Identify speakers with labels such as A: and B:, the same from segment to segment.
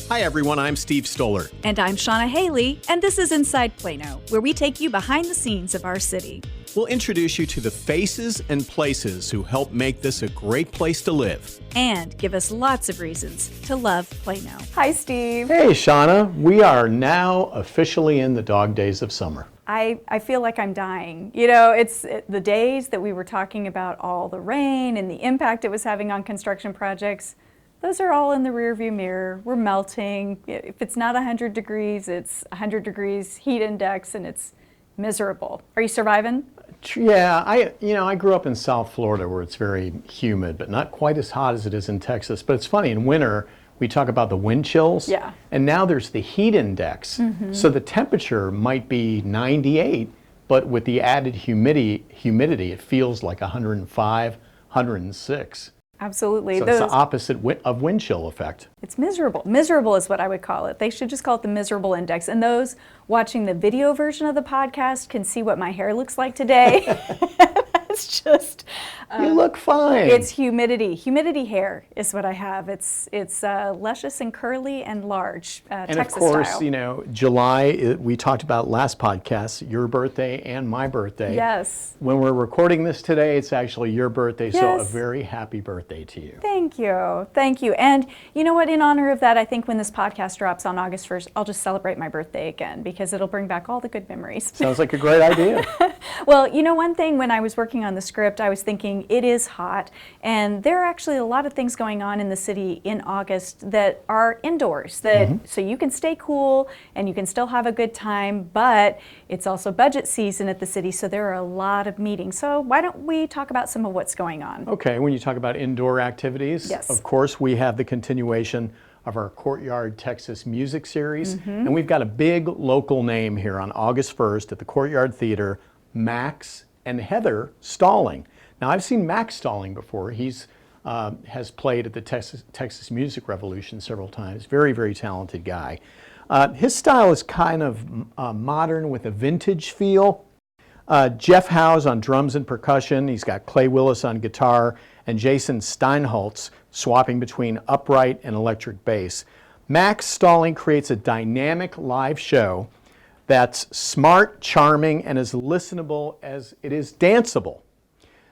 A: Hi everyone, I'm Steve Stoller.
B: And I'm Shannah Haley, and this is Inside Plano, where we take you behind the scenes of our city.
A: We'll introduce you to the faces and places who help make this a great place to live.
B: And give us lots of reasons to love Plano.
C: Hi, Steve.
D: Hey, Shannah. We are now officially in the dog days of summer.
C: I feel like I'm dying. You know, it's the days that we were talking about all the rain and the impact it was having on construction projects. Those are all in the rearview mirror. We're melting. If it's not 100 degrees, it's 100 degrees heat index, and it's miserable. Are you surviving?
D: Yeah, I grew up in South Florida where it's very humid, but not quite as hot as it is in Texas. But it's funny, in winter, we talk about the wind chills.
C: Yeah.
D: And now there's the heat index. Mm-hmm. So the temperature might be 98, but with the added humidity, it feels like 105, 106.
C: Absolutely.
D: So it's the opposite of wind chill effect.
C: It's miserable. Miserable is what I would call it. They should just call it the miserable index. And those watching the video version of the podcast can see what my hair looks like today. It's just...
D: you look fine.
C: It's humidity. Humidity hair is what I have. It's luscious and curly and large,
D: and
C: Texas
D: of course,
C: style.
D: July, we talked about last podcast, your birthday and my birthday.
C: Yes.
D: When we're recording this today, it's actually your birthday,
C: Yes.
D: so a very happy birthday to you.
C: Thank you. Thank you. And you know what? In honor of that, I think when this podcast drops on August 1st, I'll just celebrate my birthday again because it'll bring back all the good memories.
D: Sounds like a great idea.
C: Well, one thing when I was working on the script, I was thinking it is hot, and there are actually a lot of things going on in the city in August that are indoors, so you can stay cool and you can still have a good time, but it's also budget season at the city, so there are a lot of meetings. So why don't we talk about some of what's going on?
D: Okay, when you talk about indoor activities,
C: Yes.
D: Of course, we have the continuation of our Courtyard Texas Music Series, and we've got a big local name here on August 1st at the Courtyard Theater, Max and Heather Stalling. Now, I've seen Max Stalling before. He's has played at the Texas Music Revolution several times. Very, very talented guy. His style is kind of modern with a vintage feel. Jeff Howes on drums and percussion. He's got Clay Willis on guitar and Jason Steinholtz swapping between upright and electric bass. Max Stalling creates a dynamic live show that's smart, charming, and as listenable as it is danceable.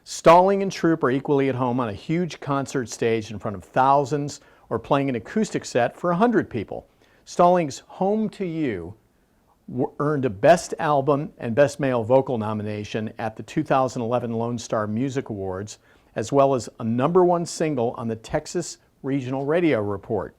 D: Stalling and troupe are equally at home on a huge concert stage in front of thousands or playing an acoustic set for 100 people. Stalling's Home to You earned a Best Album and Best Male Vocal nomination at the 2011 Lone Star Music Awards, as well as a #1 single on the Texas Regional Radio Report.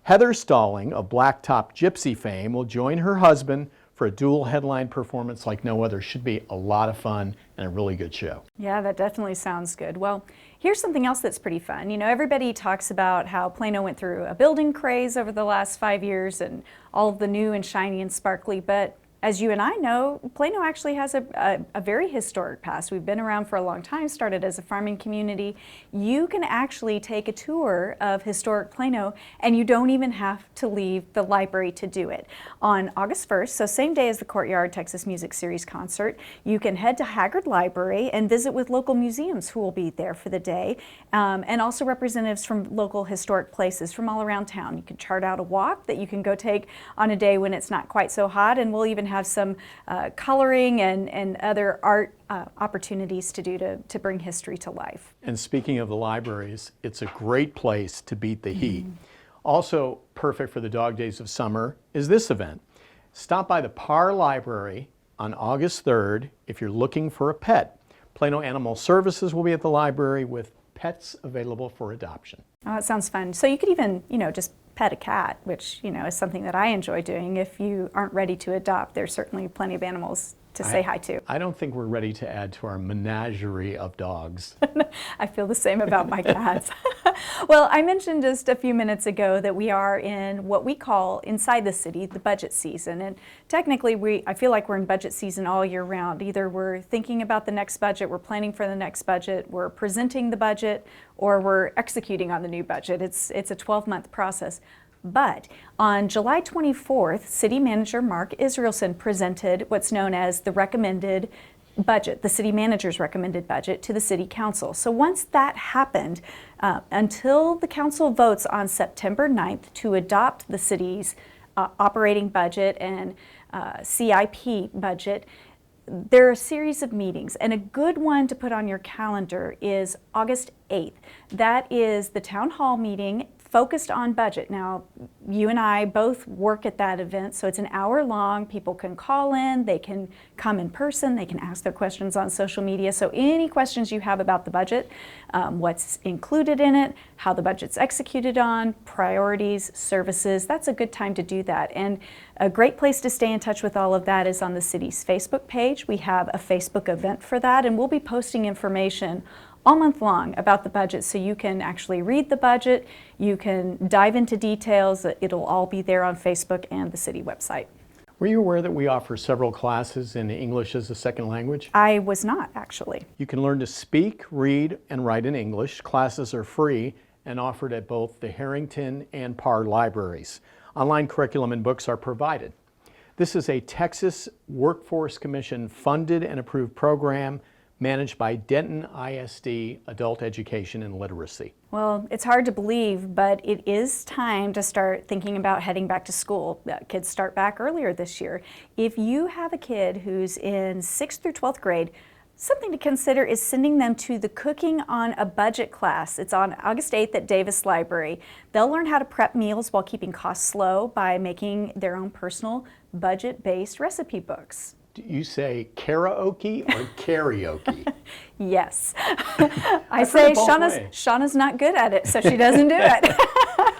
D: Heather Stalling of Blacktop Gypsy fame will join her husband for a dual headline performance like no other. Should be a lot of fun and a really good show.
C: Yeah, that definitely sounds good. Well, here's something else that's pretty fun. Everybody talks about how Plano went through a building craze over the last 5 years and all of the new and shiny and sparkly, but as you and I know, Plano actually has a very historic past. We've been around for a long time, started as a farming community. You can actually take a tour of historic Plano, and you don't even have to leave the library to do it. On August 1st, so same day as the Courtyard Texas Music Series concert, you can head to Haggard Library and visit with local museums who will be there for the day, and also representatives from local historic places from all around town. You can chart out a walk that you can go take on a day when it's not quite so hot, and we'll even have some coloring and other art opportunities to do to bring history to life.
D: And speaking of the libraries, it's a great place to beat the heat. Also perfect for the dog days of summer is this event. Stop by the Parr Library on August 3rd if you're looking for a pet. Plano Animal Services will be at the library with pets available for adoption.
C: Oh, that sounds fun. So you could even, just pet a cat, which, is something that I enjoy doing. If you aren't ready to adopt, there's certainly plenty of animals to say hi to.
D: I don't think we're ready to add to our menagerie of dogs.
C: I feel the same about my cats. Well, I mentioned just a few minutes ago that we are in what we call inside the city, the budget season. And technically, I feel like we're in budget season all year round. Either we're thinking about the next budget, we're planning for the next budget, we're presenting the budget, or we're executing on the new budget. It's a 12-month process. But on July 24th, City Manager Mark Israelson presented what's known as the recommended budget, the city manager's recommended budget, to the city council. So once that happened, until the council votes on September 9th to adopt the city's operating budget and CIP budget, there are a series of meetings, and a good one to put on your calendar is August 8th. That is the town hall meeting focused on budget. Now, you and I both work at that event, so it's an hour long. People can call in, they can come in person, they can ask their questions on social media. So any questions you have about the budget, what's included in it, how the budget's executed on, priorities, services, that's a good time to do that. And a great place to stay in touch with all of that is on the city's Facebook page. We have a Facebook event for that, and we'll be posting information all month long about the budget, so you can actually read the budget, you can dive into details. It'll all be there on Facebook and the city website.
D: Were you aware that we offer several classes in English as a second language?
C: I was not, actually.
D: You can learn to speak, read, and write in English. Classes are free and offered at both the Harrington and Parr libraries. Online curriculum and books are provided. This is a Texas Workforce Commission funded and approved program managed by Denton ISD Adult Education and Literacy.
C: Well, it's hard to believe, but it is time to start thinking about heading back to school. Kids start back earlier this year. If you have a kid who's in 6th through 12th grade, something to consider is sending them to the Cooking on a Budget class. It's on August 8th at Davis Library. They'll learn how to prep meals while keeping costs low by making their own personal budget-based recipe books.
D: Do you say karaoke or karaoke?
C: Yes. I say Shannah's not good at it, so she doesn't do it.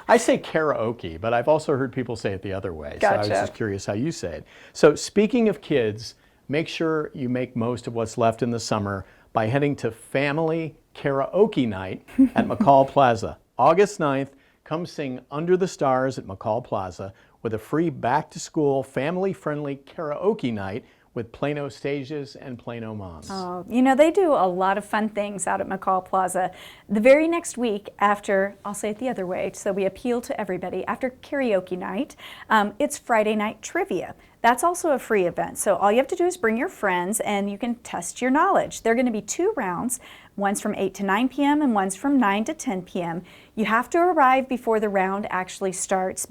D: I say karaoke, but I've also heard people say it the other way.
C: Gotcha.
D: So I was just curious how you say it. So speaking of kids, make sure you make most of what's left in the summer by heading to Family Karaoke Night at McCall Plaza. August 9th, come sing Under the Stars at McCall Plaza with a free back-to-school, family-friendly karaoke night with Plano Stages and Plano Moms.
C: Oh, you know, they do a lot of fun things out at McCall Plaza. The very next week after, I'll say it the other way, so we appeal to everybody, after karaoke night, it's Friday night trivia. That's also a free event, so all you have to do is bring your friends and you can test your knowledge. There are going to be 2 rounds. One's from 8 to 9 p.m. and one's from 9 to 10 p.m. You have to arrive before the round actually starts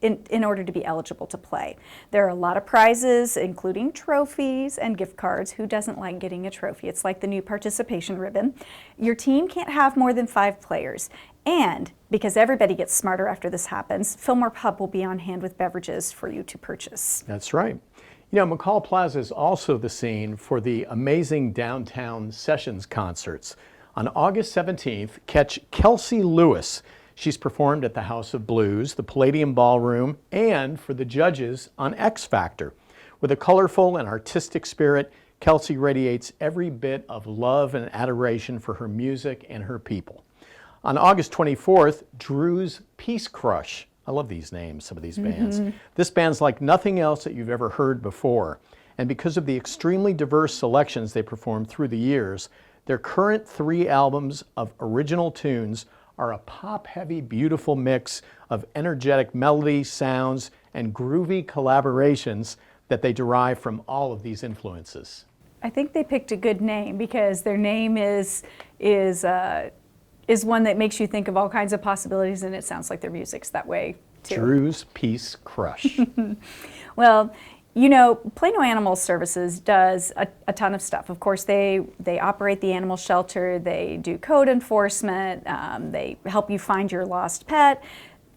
C: in order to be eligible to play. There are a lot of prizes, including trophies and gift cards. Who doesn't like getting a trophy? It's like the new participation ribbon. Your team can't have more than 5 players. And because everybody gets smarter after this happens, Fillmore Pub will be on hand with beverages for you to purchase.
D: That's right. You know, McCall Plaza is also the scene for the amazing downtown sessions concerts. On August 17th, catch Kelsey Lewis. She's performed at the House of Blues, the Palladium Ballroom, and for the judges on X Factor. With a colorful and artistic spirit, Kelsey radiates every bit of love and adoration for her music and her people. On August 24th, Drew's Peace Crush. I love these names, some of these bands. This band's like nothing else that you've ever heard before. And because of the extremely diverse selections they performed through the years, their current 3 albums of original tunes are a pop-heavy, beautiful mix of energetic melody, sounds, and groovy collaborations that they derive from all of these influences.
C: I think they picked a good name because their name is one that makes you think of all kinds of possibilities, and it sounds like their music's that way too.
D: Drew's Peace Crush.
C: Well, you know, Plano Animal Services does a ton of stuff. Of course, they operate the animal shelter, they do code enforcement, they help you find your lost pet.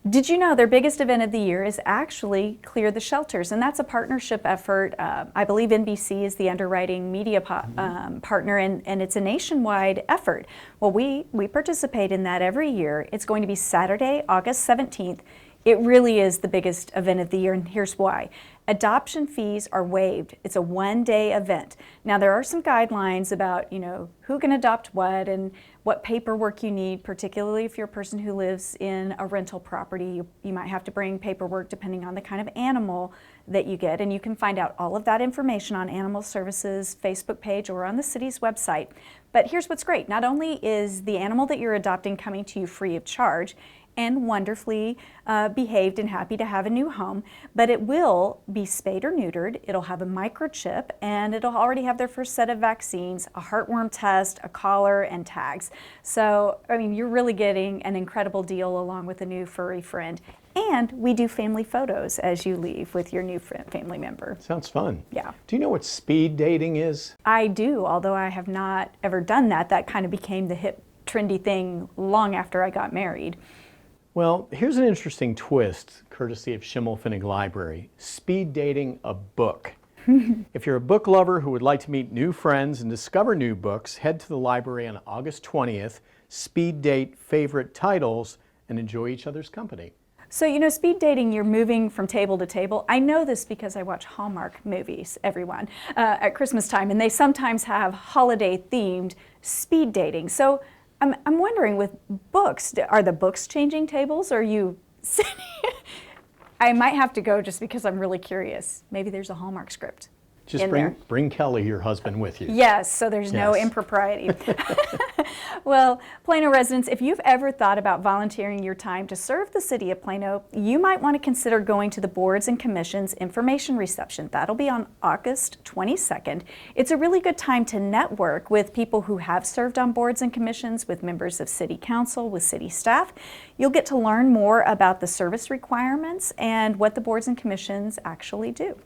C: Did you know their biggest event of the year is actually Clear the Shelters, and that's a partnership effort. I believe NBC is the underwriting media partner, and it's a nationwide effort. Well, we participate in that every year. It's going to be Saturday, August 17th. It really is the biggest event of the year, and here's why. Adoption fees are waived. It's a 1-day event. Now, there are some guidelines about, you know, who can adopt what and what paperwork you need, particularly if you're a person who lives in a rental property. You might have to bring paperwork depending on the kind of animal that you get, and you can find out all of that information on Animal Services Facebook page or on the city's website. But here's what's great. Not only is the animal that you're adopting coming to you free of charge, and wonderfully behaved and happy to have a new home, but it will be spayed or neutered, it'll have a microchip, and it'll already have their first set of vaccines, a heartworm test, a collar, and tags. So, I mean, you're really getting an incredible deal along with a new furry friend. And we do family photos as you leave with your new family member.
D: Sounds fun.
C: Yeah.
D: Do you know what speed dating is?
C: I do, although I have not ever done that. That kind of became the hip, trendy thing long after I got married.
D: Well, here's an interesting twist, courtesy of Schimmelfinnig Library. Speed dating a book. If you're a book lover who would like to meet new friends and discover new books, head to the library on August 20th, speed date favorite titles, and enjoy each other's company.
C: So, you know, speed dating, you're moving from table to table. I know this because I watch Hallmark movies, everyone, at Christmas time, and they sometimes have holiday-themed speed dating. So I'm wondering, with books, are the books changing tables, or are you sitting? I might have to go just because I'm really curious. Maybe there's a Hallmark script.
D: Just bring Kelly, your husband, with you.
C: Yes, so there's no impropriety. Well, Plano residents, if you've ever thought about volunteering your time to serve the city of Plano, you might want to consider going to the Boards and Commissions information reception. That'll be on August 22nd. It's a really good time to network with people who have served on boards and commissions, with members of city council, with city staff. You'll get to learn more about the service requirements and what the boards and commissions actually do.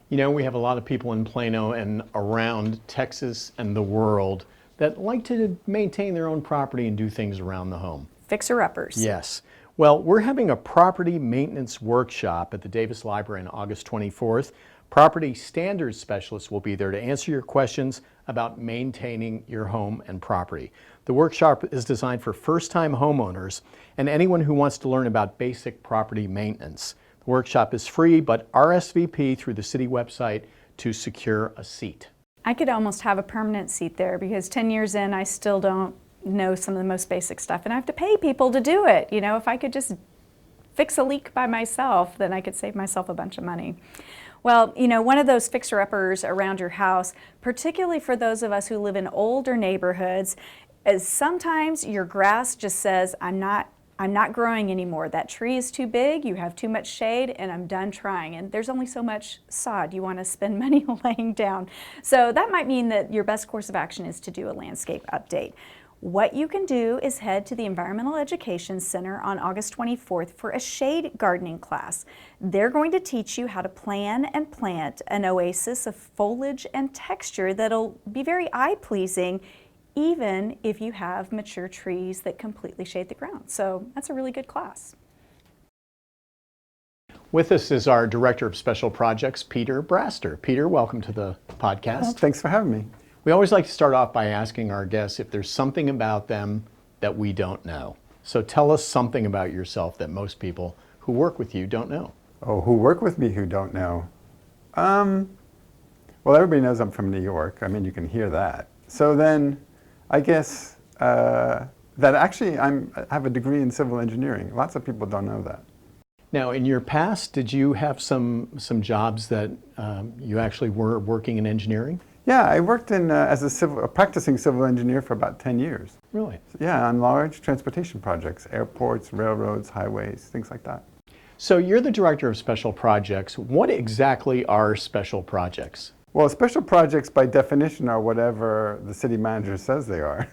D: You know, we have a lot of people in Plano and around Texas and the world that like to maintain their own property and do things around the home.
C: Fixer-uppers.
D: Yes. Well, we're having a property maintenance workshop at the Davis Library on August 24th. Property standards specialists will be there to answer your questions about maintaining your home and property. The workshop is designed for first-time homeowners and anyone who wants to learn about basic property maintenance. The workshop is free, but RSVP through the city website to secure a seat.
C: I could almost have a permanent seat there because 10 years in, I still don't know some of the most basic stuff, and I have to pay people to do it. You know, if I could just fix a leak by myself, then I could save myself a bunch of money. Well, you know, one of those fixer-uppers around your house, particularly for those of us who live in older neighborhoods, is sometimes your grass just says, I'm not growing anymore. That tree is too big, you have too much shade, and I'm done trying. And there's only so much sod you want to spend money laying down. So that might mean that your best course of action is to do a landscape update. What you can do is head to the Environmental Education Center on August 24th for a shade gardening class. They're going to teach you how to plan and plant an oasis of foliage and texture that'll be very eye-pleasing, even if you have mature trees that completely shade the ground. So that's a really good class.
D: With us is our Director of Special Projects, Peter Braster. Peter, welcome to the podcast.
E: Well, thanks for having me.
D: We always like to start off by asking our guests if there's something about them that we don't know. So tell us something about yourself that most people who work with you don't know.
E: Oh, who work with me who don't know? Well, everybody knows I'm from New York. I mean, you can hear that. So then, I guess that actually I have a degree in civil engineering. Lots of people don't know that.
D: Now, in your past, did you have some jobs that you actually were working in engineering?
E: Yeah, I worked as a practicing civil engineer for about 10 years.
D: Really?
E: Yeah, on large transportation projects, airports, railroads, highways, things like that.
D: So you're the Director of Special Projects. What exactly are special projects?
E: Well, special projects by definition are whatever the city manager says they are.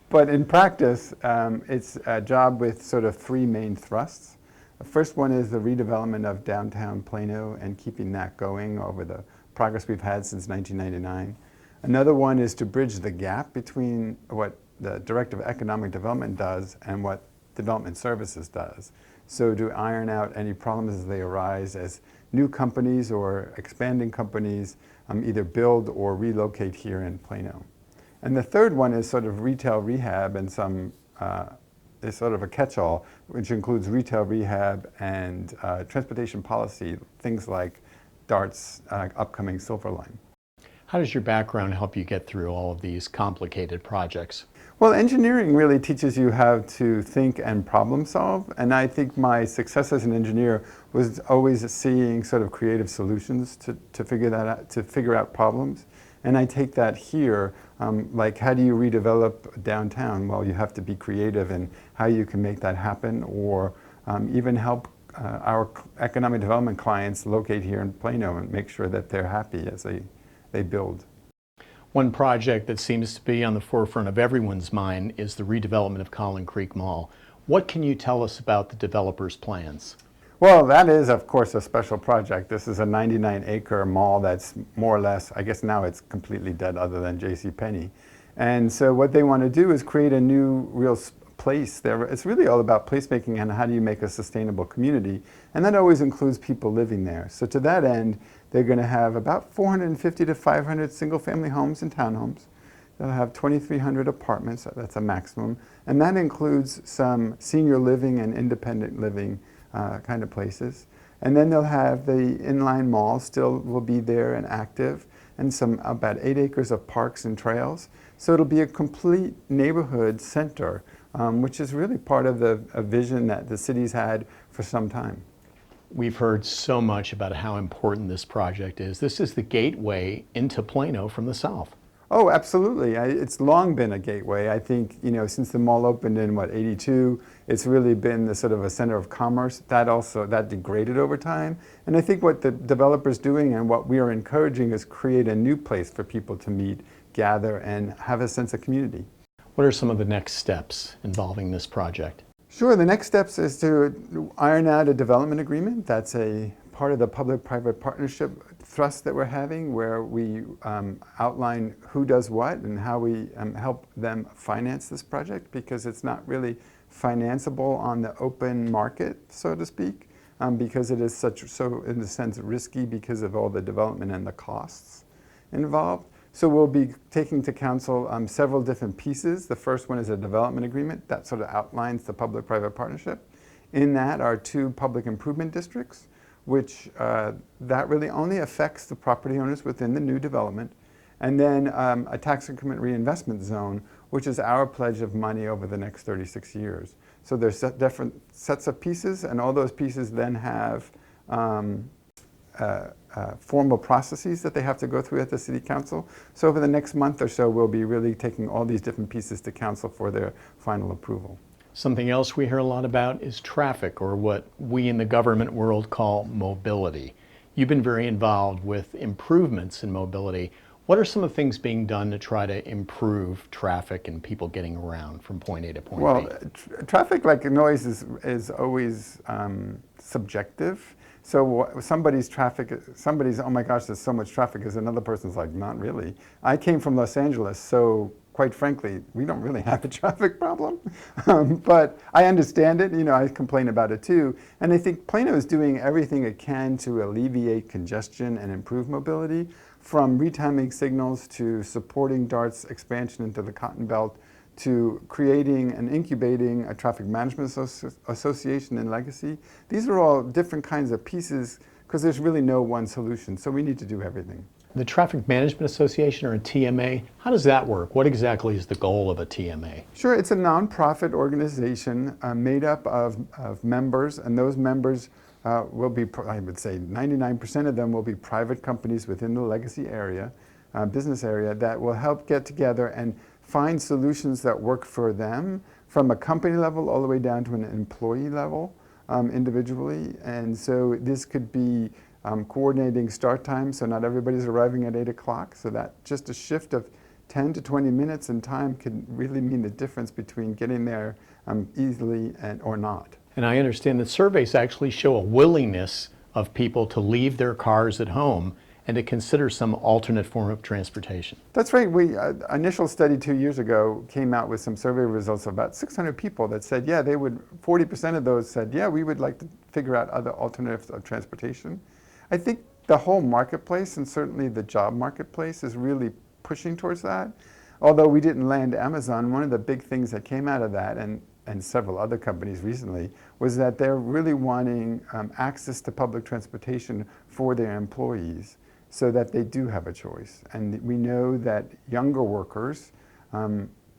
E: But in practice, it's a job with sort of three main thrusts. The first one is the redevelopment of downtown Plano and keeping that going over the progress we've had since 1999. Another one is to bridge the gap between what the Director of Economic Development does and what Development Services does. So to iron out any problems as they arise as new companies or expanding companies either build or relocate here in Plano. And the third one is sort of retail rehab and is sort of a catch-all, which includes retail rehab and transportation policy, things like DART's upcoming Silver Line.
D: How does your background help you get through all of these complicated projects?
E: Well, engineering really teaches you how to think and problem solve, and I think my success as an engineer was always seeing sort of creative solutions to figure that out, to figure out problems. And I take that here, like how do you redevelop downtown? Well, you have to be creative in how you can make that happen, or even help our economic development clients locate here in Plano and make sure that they're happy as they build.
D: One project that seems to be on the forefront of everyone's mind is the redevelopment of Collin Creek Mall. What can you tell us about the developer's plans?
E: Well, that is, of course, a special project. This is a 99-acre mall that's more or less, I guess now it's completely dead other than JCPenney. And so what they want to do is create a new real place there. It's really all about placemaking and how do you make a sustainable community. And that always includes people living there. So to that end, they're going to have about 450 to 500 single-family homes and townhomes. They'll have 2,300 apartments, that's a maximum. And that includes some senior living and independent living kind of places. And then they'll have the inline mall still will be there and active, and some about 8 acres of parks and trails. So it'll be a complete neighborhood center, which is really part of a vision that the city's had for some time.
D: We've heard so much about how important this project is. This is the gateway into Plano from the south.
E: Oh, absolutely. It's long been a gateway. I think, since the mall opened in, 82, it's really been the sort of a center of commerce. That degraded over time. And I think what the developer's doing and what we are encouraging is create a new place for people to meet, gather, and have a sense of community.
D: What are some of the next steps involving this project?
E: Sure. The next steps is to iron out a development agreement. That's a part of the public-private partnership thrust that we're having, where we outline who does what and how we help them finance this project, because it's not really financeable on the open market, so to speak, because it is so in a sense risky because of all the development and the costs involved. So we'll be taking to council several different pieces. The first one is a development agreement that sort of outlines the public-private partnership. In that are 2 public improvement districts, which that really only affects the property owners within the new development. And then a tax increment reinvestment zone, which is our pledge of money over the next 36 years. So there's different sets of pieces, and all those pieces then have formal processes that they have to go through at the City Council. So over the next month or so, we'll be really taking all these different pieces to Council for their final approval.
D: Something else we hear a lot about is traffic, or what we in the government world call mobility. You've been very involved with improvements in mobility. What are some of the things being done to try to improve traffic and people getting around from point A to point B?
E: Well, traffic, like noise, is always subjective. So somebody's, oh my gosh, there's so much traffic, is another person's like, not really. I came from Los Angeles, so quite frankly, we don't really have a traffic problem. But I understand it, I complain about it too. And I think Plano is doing everything it can to alleviate congestion and improve mobility, from retiming signals to supporting DART's expansion into the Cotton Belt, to creating and incubating a traffic management association in Legacy. These are all different kinds of pieces because there's really no one solution, so we need to do everything.
D: The Traffic Management Association, or a TMA, how does that work? What exactly is the goal of a TMA?
E: Sure, it's a nonprofit organization made up of members, and those members will be, I would say 99% of them will be private companies within the Legacy area, business area, that will help get together and find solutions that work for them from a company level all the way down to an employee level individually. And so this could be coordinating start time, so not everybody's arriving at 8 o'clock, so that just a shift of 10 to 20 minutes in time can really mean the difference between getting there easily or not. And
D: I understand that surveys actually show a willingness of people to leave their cars at home and to consider some alternate form of transportation.
E: That's right. Initial study 2 years ago came out with some survey results of about 600 people that said, yeah, 40% of those said, yeah, we would like to figure out other alternatives of transportation. I think the whole marketplace, and certainly the job marketplace, is really pushing towards that. Although we didn't land Amazon, one of the big things that came out of that, and several other companies recently, was that they're really wanting access to public transportation for their employees, so that they do have a choice. And we know that younger workers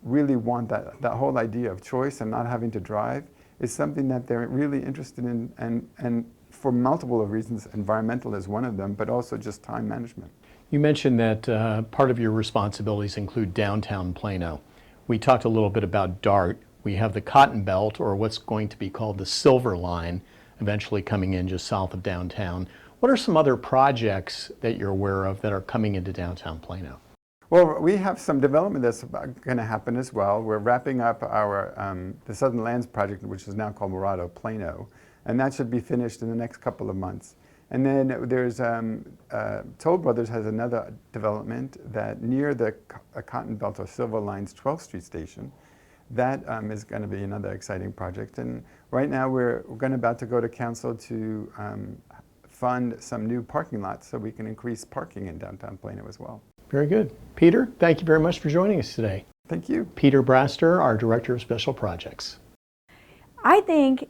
E: really want that whole idea of choice and not having to drive is something that they're really interested in, and for multiple of reasons. Environmental is one of them, but also just time management.
D: You mentioned that part of your responsibilities include downtown Plano. We talked a little bit about DART. We have the Cotton Belt, or what's going to be called the Silver Line, eventually coming in just south of downtown. What are some other projects that you're aware of that are coming into downtown Plano?
E: Well, we have some development that's going to happen as well. We're wrapping up our the Southern Lands project, which is now called Morado Plano, and that should be finished in the next couple of months. And then there's Toll Brothers has another development that near the Cotton Belt or Silver Line's 12th Street station. That is going to be another exciting project. And right now we're about to go to council to fund some new parking lots so we can increase parking in downtown Plano as well.
D: Very good. Peter, thank you very much for joining us today.
E: Thank you.
D: Peter Braster, our Director of Special Projects.
C: I think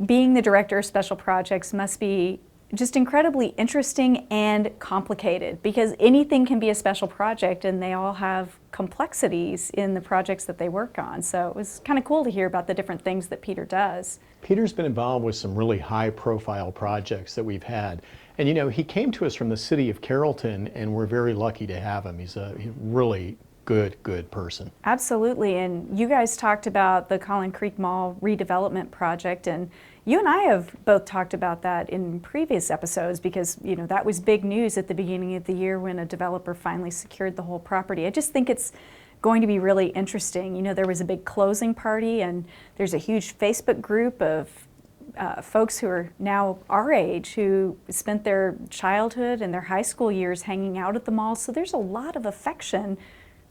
C: being the Director of Special Projects must be just incredibly interesting and complicated, because anything can be a special project and they all have complexities in the projects that they work on. So it was kind of cool to hear about the different things that Peter does.
D: Peter's been involved with some really high-profile projects that we've had. And you know, he came to us from the city of Carrollton, and we're very lucky to have him. He's a really good person.
C: Absolutely. And you guys talked about the Collin Creek Mall redevelopment project, and you and I have both talked about that in previous episodes, because you know that was big news at the beginning of the year when a developer finally secured the whole property. I just think it's going to be really interesting. You know, there was a big closing party, and there's a huge Facebook group of folks who are now our age who spent their childhood and their high school years hanging out at the mall. So there's a lot of affection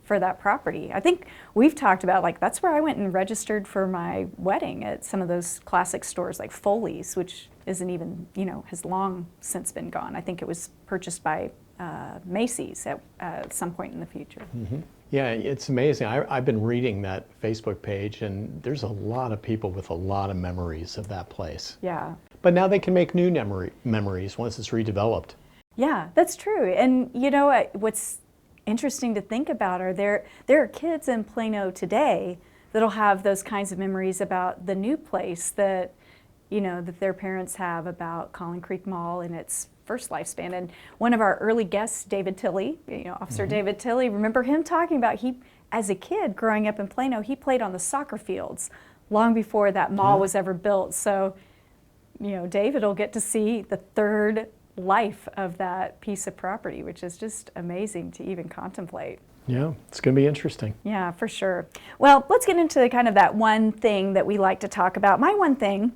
C: for that property. I think we've talked about, like, that's where I went and registered for my wedding, at some of those classic stores like Foley's, which isn't even, you know, has long since been gone. I think it was purchased by Macy's at some point in the future.
D: Mm-hmm. Yeah, it's amazing. I've been reading that Facebook page, and there's a lot of people with a lot of memories of that place.
C: Yeah.
D: But now they can make new memories once it's redeveloped.
C: Yeah, that's true. And you know, what's interesting to think about are there are kids in Plano today that'll have those kinds of memories about the new place that, you know, that their parents have about Collin Creek Mall in its first lifespan. And one of our early guests, David Tilley, you know, Officer David Tilley, remember him talking about, he, as a kid growing up in Plano, he played on the soccer fields long before that mall was ever built. So, you know, David will get to see the third life of that piece of property, which is just amazing to even contemplate.
D: Yeah, it's going to be interesting.
C: Yeah, for sure. Well, let's get into kind of that one thing that we like to talk about. My one thing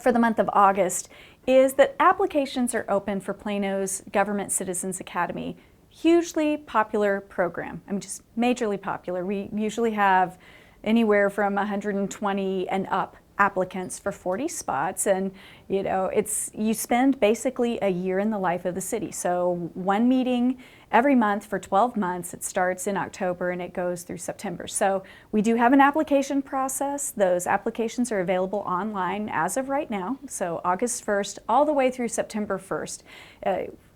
C: for the month of August is that applications are open for Plano's Government Citizens Academy. Hugely popular program. I mean, just majorly popular. We usually have anywhere from 120 and up applicants for 40 spots, and you know, you spend basically a year in the life of the city. So one meeting every month for 12 months. It starts in October and it goes through September. So we do have an application process. Those applications are available online as of right now, so August 1st all the way through September 1st.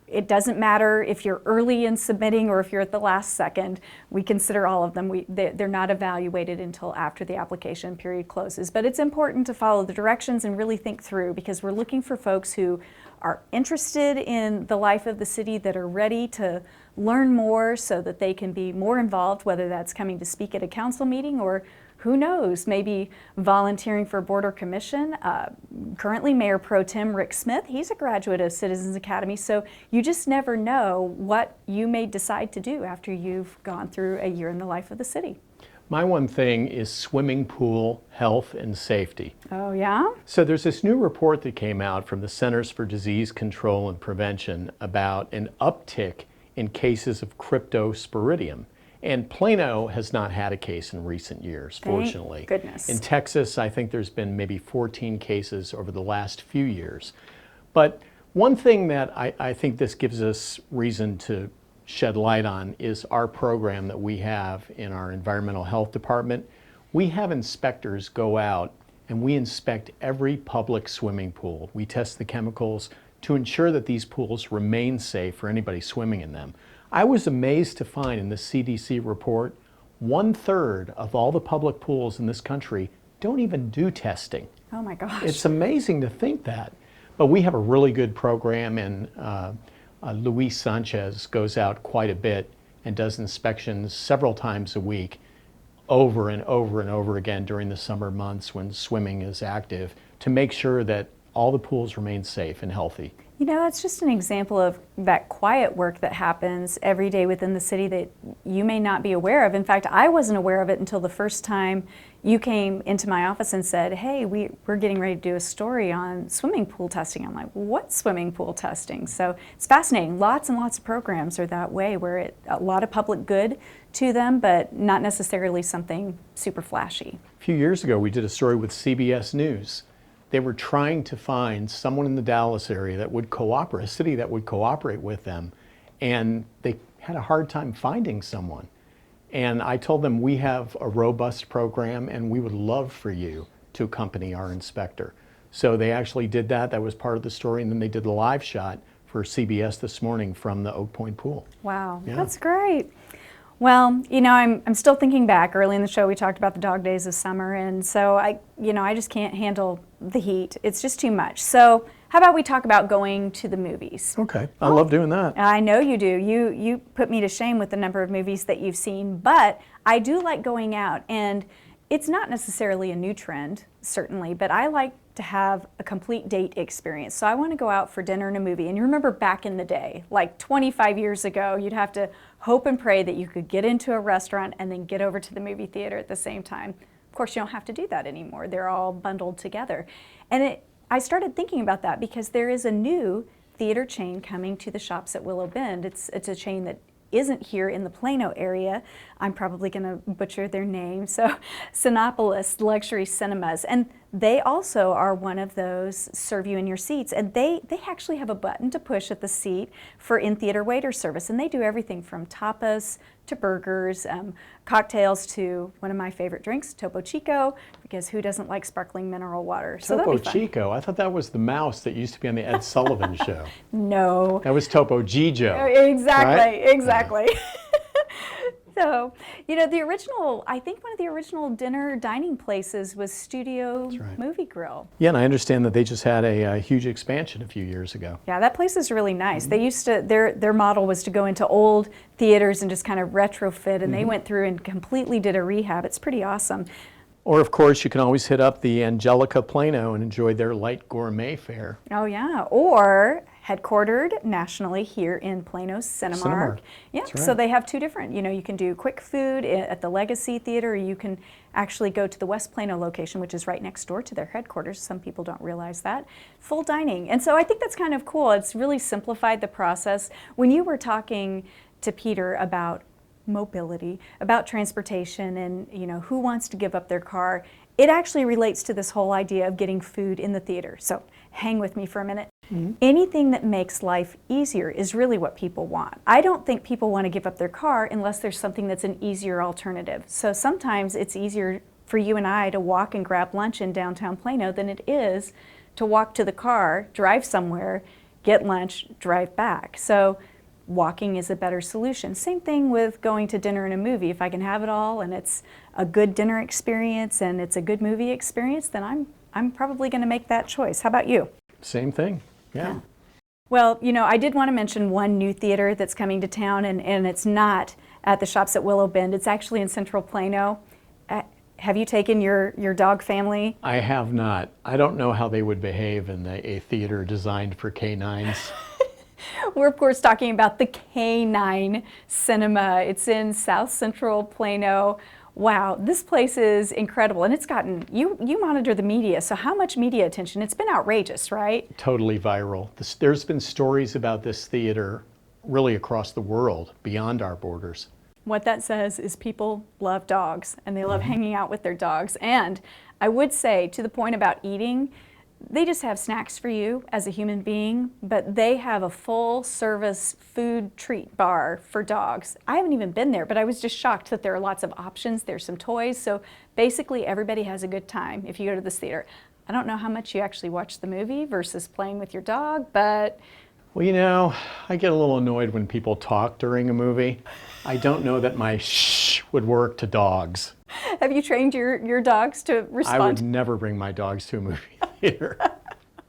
C: It doesn't matter if you're early in submitting or if you're at the last second. We consider all of them. They're not evaluated until after the application period closes. But it's important to follow the directions and really think through, because we're looking for folks who are interested in the life of the city, that are ready to learn more so that they can be more involved, whether that's coming to speak at a council meeting or, who knows, maybe volunteering for a board or commission. Currently, Mayor Pro Tem Rick Smith, he's a graduate of Citizens Academy, so you just never know what you may decide to do after you've gone through a year in the life of the city.
D: My one thing is swimming pool health and safety.
C: Oh, yeah?
D: So there's this new report that came out from the Centers for Disease Control and Prevention about an uptick in cases of cryptosporidium. And Plano has not had a case in recent years, fortunately.
C: Thank goodness.
D: In Texas, I think there's been maybe 14 cases over the last few years. But one thing that I think this gives us reason to shed light on is our program that we have in our environmental health department. We have inspectors go out and we inspect every public swimming pool. We test the chemicals to ensure that these pools remain safe for anybody swimming in them. I was amazed to find in the CDC report, 1/3 of all the public pools in this country don't even do testing.
C: Oh my gosh.
D: It's amazing to think that. But we have a really good program, and Luis Sanchez goes out quite a bit and does inspections several times a week, over and over and over again during the summer months when swimming is active, to make sure that all the pools remain safe and healthy.
C: You know, that's just an example of that quiet work that happens every day within the city that you may not be aware of. In fact, I wasn't aware of it until the first time you came into my office and said, hey, we're getting ready to do a story on swimming pool testing. I'm like, what swimming pool testing? So it's fascinating. Lots and lots of programs are that way, where a lot of public good to them, but not necessarily something super flashy.
D: A few years ago, we did a story with CBS News. They were trying to find someone in the Dallas area that would cooperate, a city that would cooperate with them, and they had a hard time finding someone. And I told them, we have a robust program and we would love for you to accompany our inspector. So they actually did that. That was part of the story. And then they did the live shot for CBS this morning from the Oak Point pool.
C: Wow,
D: Yeah.
C: That's great. Well, you know, I'm still thinking back. Early in the show, we talked about the dog days of summer, and so I just can't handle the heat. It's just too much. So how about we talk about going to the movies?
D: Okay, I love doing that.
C: I know you do. You put me to shame with the number of movies that you've seen, but I do like going out, and it's not necessarily a new trend, certainly, but I like to have a complete date experience. So I want to go out for dinner and a movie. And you remember back in the day, like 25 years ago, you'd have to hope and pray that you could get into a restaurant and then get over to the movie theater at the same time. Of course, you don't have to do that anymore. They're all bundled together. And I started thinking about that because there is a new theater chain coming to the shops at Willow Bend. It's a chain that isn't here in the Plano area. I'm probably going to butcher their name. So Sinopolis Luxury Cinemas. And they also are one of those serve you in your seats. And they actually have a button to push at the seat for in-theater waiter service. And they do everything from tapas to burgers, cocktails to one of my favorite drinks, Topo Chico, because who doesn't like sparkling mineral water? So that'd
D: Topo
C: be fun.
D: Chico, I thought that was the mouse that used to be on the Ed Sullivan show.
C: No.
D: That was Topo Gigio.
C: Exactly,
D: right?
C: exactly. So, you know, I think one of the original dining places was Studio
D: right.
C: Movie Grill.
D: Yeah, and I understand that they just had a huge expansion a few years ago.
C: Yeah, that place is really nice. They used to, their model was to go into old theaters and just kind of retrofit, and they went through and completely did a rehab. It's pretty awesome.
D: Or, of course, you can always hit up the Angelika Plano and enjoy their light gourmet fare.
C: Oh, yeah. Or headquartered nationally here in Plano, Cinemark.
D: Cinemark.
C: Yeah,
D: That's right.
C: so they have two different, you can do quick food at the Legacy Theater, or you can actually go to the West Plano location, which is right next door to their headquarters. Some people don't realize that. Full dining. And so I think that's kind of cool. It's really simplified the process. When you were talking to Peter about mobility, about transportation, and who wants to give up their car, it actually relates to this whole idea of getting food in the theater. So hang with me for a minute. Anything that makes life easier is really what people want. I don't think people want to give up their car unless there's something that's an easier alternative. So sometimes it's easier for you and I to walk and grab lunch in downtown Plano than it is to walk to the car, drive somewhere, get lunch, drive back. So walking is a better solution. Same thing with going to dinner and a movie. If I can have it all and it's a good dinner experience and it's a good movie experience, then I'm probably going to make that choice. How about you?
D: Same thing, yeah.
C: Well, I did want to mention one new theater that's coming to town, and it's not at the shops at Willow Bend. It's actually in Central Plano. Have you taken your dog family?
D: I have not. I don't know how they would behave in a theater designed for canines.
C: We're, of course, talking about the Canine Cinema. It's in South Central Plano. Wow, this place is incredible. And it's gotten, you monitor the media, so how much media attention? It's been outrageous, right?
D: Totally viral. There's been stories about this theater really across the world, beyond our borders.
C: What that says is people love dogs, and they love hanging out with their dogs. And I would say, to the point about eating, they just have snacks for you as a human being, but they have a full service food treat bar for dogs. I haven't even been there, but I was just shocked that there are lots of options. There's some toys, so basically everybody has a good time if you go to this theater. I don't know how much you actually watch the movie versus playing with your dog, but...
D: Well, I get a little annoyed when people talk during a movie. I don't know that my shh would work to dogs.
C: Have you trained your dogs to respond?
D: I would never bring my dogs to a movie theater.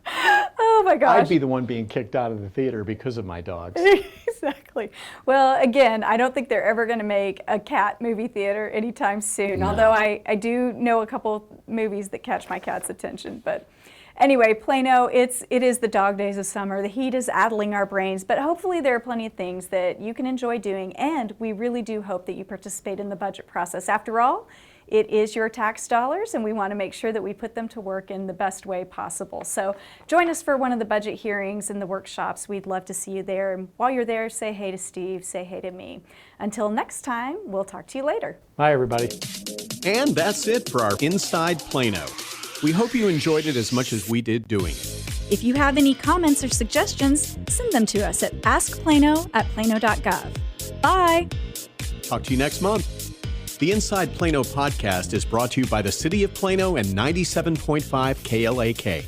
C: Oh my gosh.
D: I'd be the one being kicked out of the theater because of my dogs.
C: Exactly. Well, again, I don't think they're ever going to make a cat movie theater anytime soon, although I do know a couple movies that catch my cat's attention. But anyway, Plano, it is the dog days of summer. The heat is addling our brains, but hopefully there are plenty of things that you can enjoy doing, and we really do hope that you participate in the budget process. After all, it is your tax dollars, and we want to make sure that we put them to work in the best way possible. So join us for one of the budget hearings and the workshops. We'd love to see you there. And while you're there, say hey to Steve, say hey to me. Until next time, we'll talk to you later.
D: Bye, everybody.
A: And that's it for our Inside Plano. We hope you enjoyed it as much as we did doing it.
B: If you have any comments or suggestions, send them to us at askplano@plano.gov. Bye!
A: Talk to you next month. The Inside Plano podcast is brought to you by the City of Plano and 97.5 KLAK.